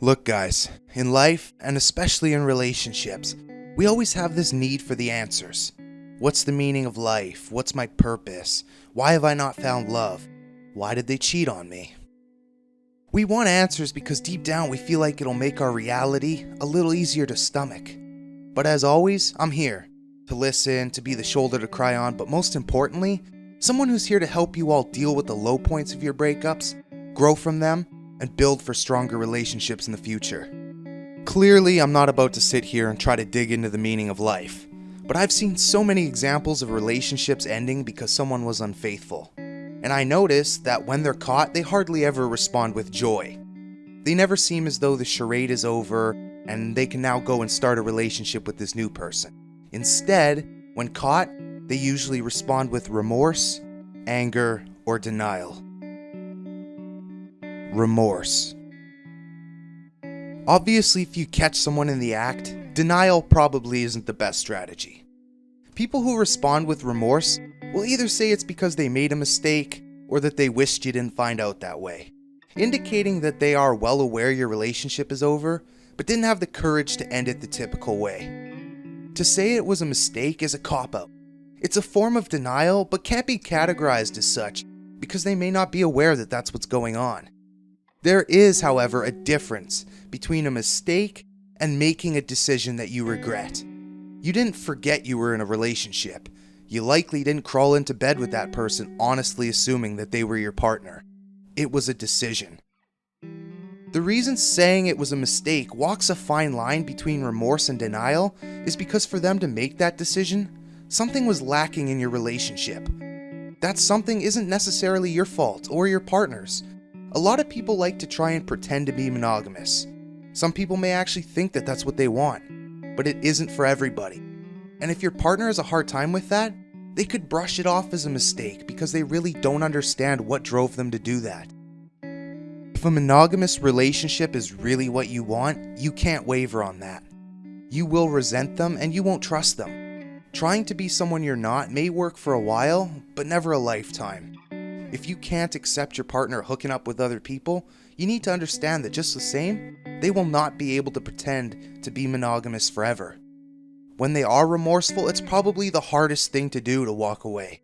Look, guys, in life, and especially in relationships, we always have this need for the answers. What's the meaning of life? What's my purpose? Why have I not found love? Why did they cheat on me? We want answers because deep down we feel like it'll make our reality a little easier to stomach. But as always, I'm here to listen, to be the shoulder to cry on, but most importantly, someone who's here to help you all deal with the low points of your breakups, grow from them, and build for stronger relationships in the future. Clearly, I'm not about to sit here and try to dig into the meaning of life, but I've seen so many examples of relationships ending because someone was unfaithful. And I notice that when they're caught, they hardly ever respond with joy. They never seem as though the charade is over and they can now go and start a relationship with this new person. Instead, when caught, they usually respond with remorse, anger, or denial. Remorse. Obviously, if you catch someone in the act, denial probably isn't the best strategy. People who respond with remorse will either say it's because they made a mistake or that they wished you didn't find out that way, indicating that they are well aware your relationship is over, but didn't have the courage to end it the typical way. To say it was a mistake is a cop-out. It's a form of denial, but can't be categorized as such because they may not be aware that that's what's going on. There is, however, a difference between a mistake and making a decision that you regret. You didn't forget you were in a relationship. You likely didn't crawl into bed with that person honestly assuming that they were your partner. It was a decision. The reason saying it was a mistake walks a fine line between remorse and denial is because for them to make that decision, something was lacking in your relationship. That something isn't necessarily your fault or your partner's. A lot of people like to try and pretend to be monogamous. Some people may actually think that that's what they want, but it isn't for everybody. And if your partner has a hard time with that, they could brush it off as a mistake because they really don't understand what drove them to do that. If a monogamous relationship is really what you want, you can't waver on that. You will resent them and you won't trust them. Trying to be someone you're not may work for a while, but never a lifetime. If you can't accept your partner hooking up with other people, you need to understand that just the same, they will not be able to pretend to be monogamous forever. When they are remorseful, it's probably the hardest thing to do to walk away.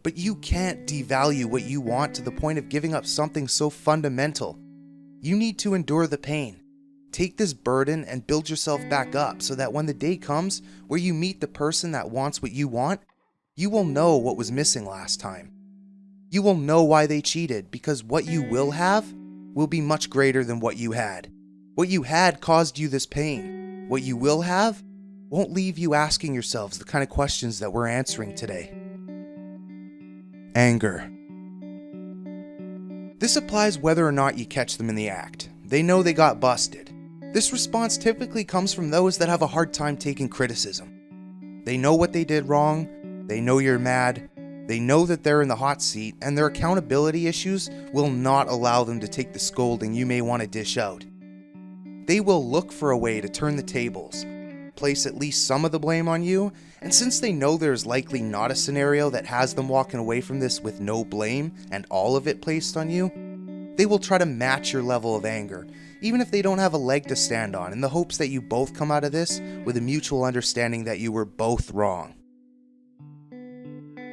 But you can't devalue what you want to the point of giving up something so fundamental. You need to endure the pain. Take this burden and build yourself back up so that when the day comes where you meet the person that wants what you want, you will know what was missing last time. You will know why they cheated because what you will have will be much greater than what you had. What you had caused you this pain. What you will have won't leave you asking yourselves the kind of questions that we're answering today. Anger. This applies whether or not you catch them in the act. They know they got busted. This response typically comes from those that have a hard time taking criticism. They know what they did wrong, they know you're mad, they know that they're in the hot seat, and their accountability issues will not allow them to take the scolding you may want to dish out. They will look for a way to turn the tables, place at least some of the blame on you, and since they know there's likely not a scenario that has them walking away from this with no blame and all of it placed on you, they will try to match your level of anger, even if they don't have a leg to stand on, in the hopes that you both come out of this with a mutual understanding that you were both wrong.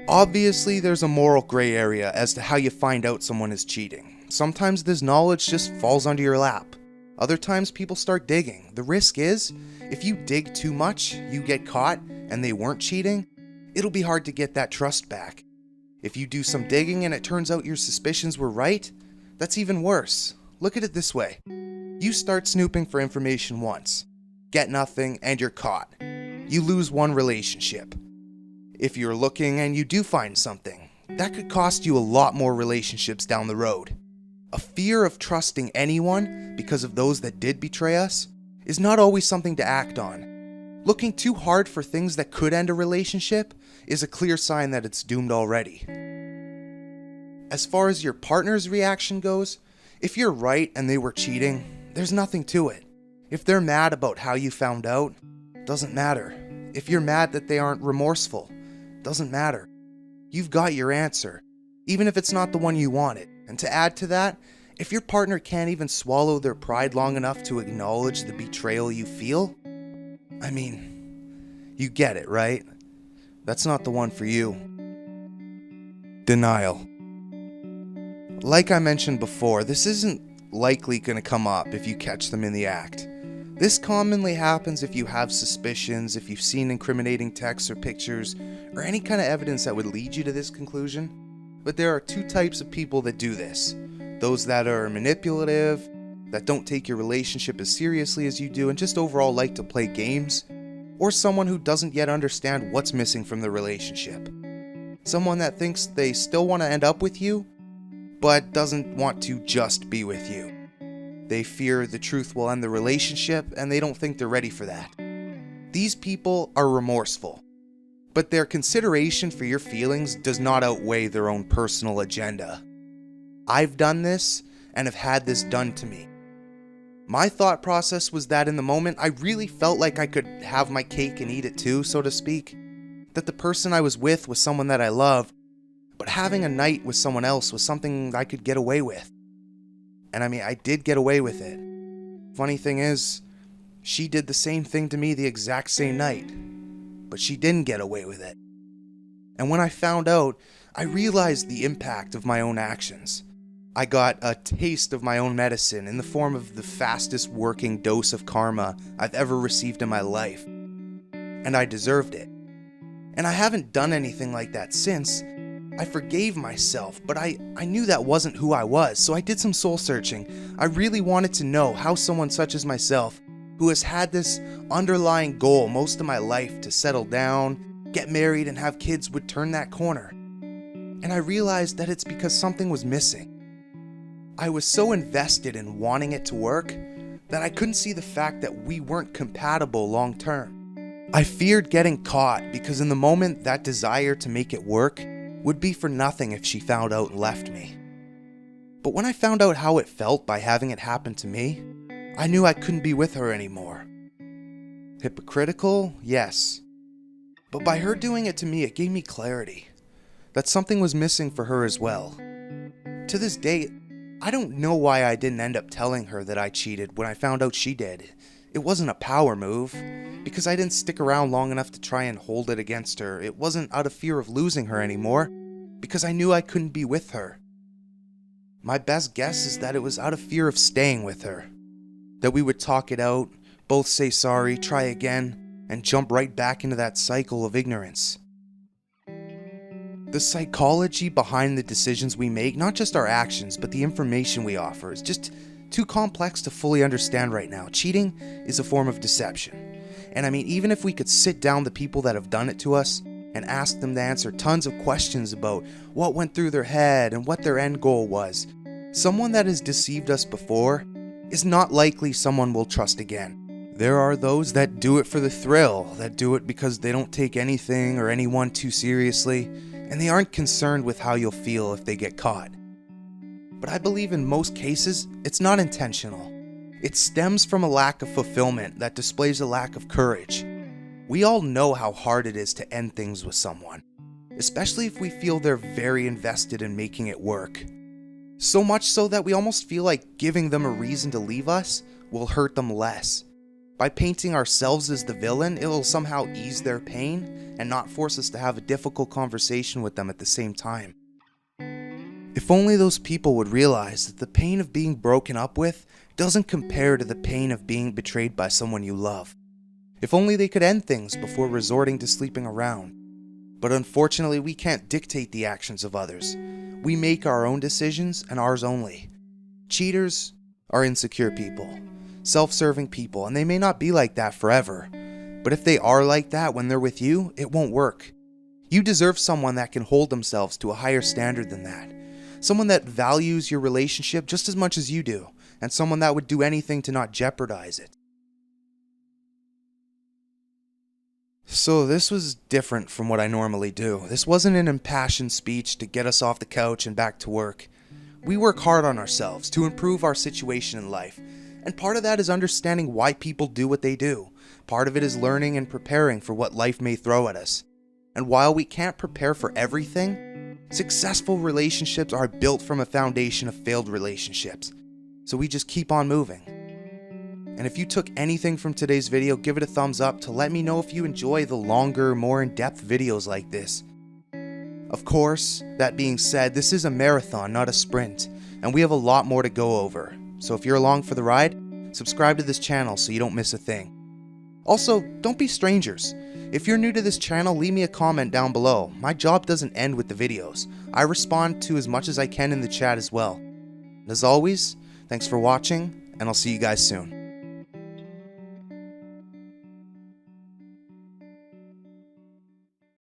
Obviously, there's a moral gray area as to how you find out someone is cheating. Sometimes this knowledge just falls onto your lap. Other times people start digging. The risk is, if you dig too much, you get caught, and they weren't cheating, it'll be hard to get that trust back. If you do some digging and it turns out your suspicions were right, that's even worse. Look at it this way. You start snooping for information once, get nothing, and you're caught. You lose one relationship. If you're looking and you do find something, that could cost you a lot more relationships down the road. A fear of trusting anyone because of those that did betray us is not always something to act on. Looking too hard for things that could end a relationship is a clear sign that it's doomed already. As far as your partner's reaction goes, if you're right and they were cheating, there's nothing to it. If they're mad about how you found out, doesn't matter. If you're mad that they aren't remorseful, doesn't matter. You've got your answer, even if it's not the one you wanted. And to add to that, If your partner can't even swallow their pride long enough to acknowledge the betrayal you feel, you get it, right? That's not the one for you. Denial. Like I mentioned before, this isn't likely going to come up if you catch them in the act. This commonly happens if you have suspicions, if you've seen incriminating texts or pictures, or any kind of evidence that would lead you to this conclusion. But there are two types of people that do this. Those that are manipulative, that don't take your relationship as seriously as you do, and just overall like to play games. Or someone who doesn't yet understand what's missing from the relationship. Someone that thinks they still want to end up with you, but doesn't want to just be with you. They fear the truth will end the relationship, and they don't think they're ready for that. These people are remorseful, but their consideration for your feelings does not outweigh their own personal agenda. I've done this, and have had this done to me. My thought process was that in the moment, I really felt like I could have my cake and eat it too, so to speak. That the person I was with was someone that I loved, but having a night with someone else was something I could get away with. And I did get away with it. Funny thing is, she did the same thing to me the exact same night, but she didn't get away with it. And when I found out, I realized the impact of my own actions. I got a taste of my own medicine in the form of the fastest working dose of karma I've ever received in my life. And I deserved it. And I haven't done anything like that since. I forgave myself, but I knew that wasn't who I was, so I did some soul searching. I really wanted to know how someone such as myself, who has had this underlying goal most of my life to settle down, get married, and have kids, would turn that corner. And I realized that it's because something was missing. I was so invested in wanting it to work that I couldn't see the fact that we weren't compatible long term. I feared getting caught because in the moment that desire to make it work would be for nothing if she found out and left me. But when I found out how it felt by having it happen to me, I knew I couldn't be with her anymore. Hypocritical? Yes. But by her doing it to me, it gave me clarity that something was missing for her as well. To this day, I don't know why I didn't end up telling her that I cheated when I found out she did. It wasn't a power move, because I didn't stick around long enough to try and hold it against her. It wasn't out of fear of losing her anymore, because I knew I couldn't be with her. My best guess is that it was out of fear of staying with her. That we would talk it out, both say sorry, try again, and jump right back into that cycle of ignorance. The psychology behind the decisions we make, not just our actions, but the information we offer, is just too complex to fully understand right now. Cheating is a form of deception. And even if we could sit down the people that have done it to us and ask them to answer tons of questions about what went through their head and what their end goal was, someone that has deceived us before is not likely someone we'll trust again. There are those that do it for the thrill, that do it because they don't take anything or anyone too seriously, and they aren't concerned with how you'll feel if they get caught. But I believe in most cases, it's not intentional. It stems from a lack of fulfillment that displays a lack of courage. We all know how hard it is to end things with someone, especially if we feel they're very invested in making it work. So much so that we almost feel like giving them a reason to leave us will hurt them less. By painting ourselves as the villain, it will somehow ease their pain and not force us to have a difficult conversation with them at the same time. If only those people would realize that the pain of being broken up with doesn't compare to the pain of being betrayed by someone you love. If only they could end things before resorting to sleeping around. But unfortunately, we can't dictate the actions of others. We make our own decisions and ours only. Cheaters are insecure people, self-serving people, and they may not be like that forever. But if they are like that when they're with you, it won't work. You deserve someone that can hold themselves to a higher standard than that. Someone that values your relationship just as much as you do, and someone that would do anything to not jeopardize it. So this was different from what I normally do. This wasn't an impassioned speech to get us off the couch and back to work. We work hard on ourselves to improve our situation in life, and part of that is understanding why people do what they do. Part of it is learning and preparing for what life may throw at us. And while we can't prepare for everything, Successful relationships are built from a foundation of failed relationships, so we just keep on moving. And if you took anything from today's video, give it a thumbs up to let me know if you enjoy the longer, more in-depth videos like this. Of course, that being said, this is a marathon, not a sprint, and we have a lot more to go over. So if you're along for the ride, subscribe to this channel so you don't miss a thing. Also, don't be strangers. If you're new to this channel, leave me a comment down below. My job doesn't end with the videos. I respond to as much as I can in the chat as well. And as always, thanks for watching, and I'll see you guys soon.